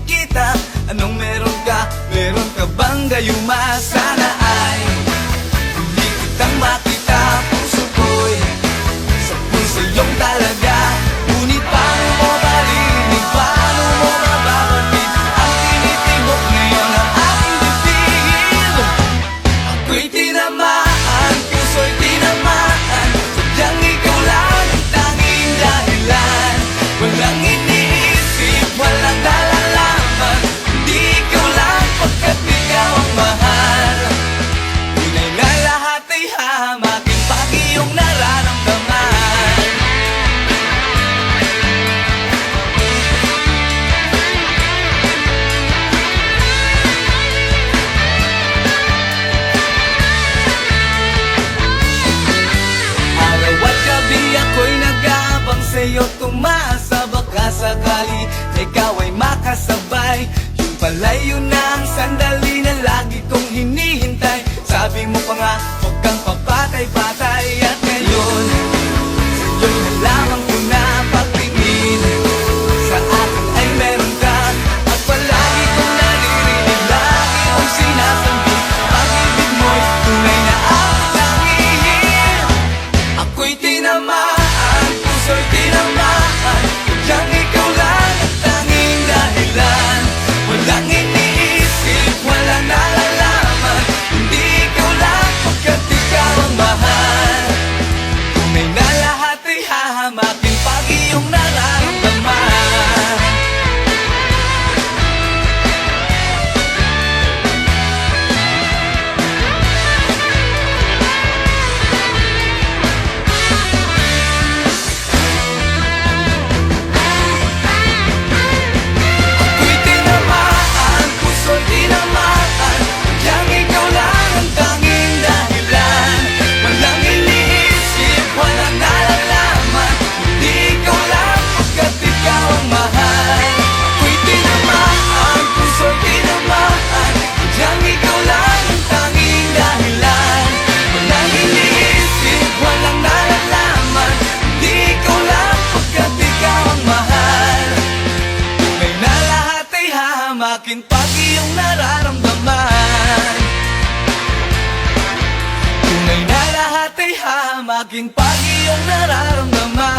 kita. Anong meron ka? Meron ka bang gayuma? Sana ay hindi kitang makita. Puso ko'y sa puso yung talaga. Ngunit paano mo marinig? Paano mo mababagin ang tinitibok ngayon ng aking bibig? Ako'y tinamaan, puso'y tinamaan. Sadyang ikaw lang ang tanging dahilan. Walang iniisip, walang nalalaman. Hindi ikaw lang pagkat ikaw ang mahal. Tunay na lahat ay hahamakin pag iyong nararamdaman. Araw at gabi ako'y nag-aabang sa'yo, tumasa baka sakali na ikaw ay makasabay. Yung pala'y yun ang sandali na lagi kong hinihintay. Sabi mo pa nga, huwag kang papatay-patay. At ngayon, sa'yo'y nalaman ko na pagtingin sa akin ay meron ka. At palagi kong naririnig, lagi kong sinasabi, pag-ibig mo'y tunay na ako tangihin. Ako'y tinamaan, puso'y tinamaan. Sadyang ikaw lang ang tanging dahilan. Walang iniisip, walang nalalaman. Hindi ikaw lang pagkat ikaw ang mahal. Tunay na lahat ay hahamakin pag iyong nararamdaman. Ako'y tinamaan, puso'y tinamaan. Sadyang ikaw lang ang tanging dahilan. Walang iniisip, walang nalalaman. Hindi ikaw lang pagkat ikaw ang mahal. Ako'y tinamaan, puso'y tinamaan. Sadyang ikaw lang ang tanging dahilan. Walang iniisip, walang nalalaman. Hindi ikaw lang pagkat ikaw ang mahal. Tunay na lahat ay hahamakin pag iyong nararamdaman. Tunay na lahat ay hahamakin pag iyong nararamdaman.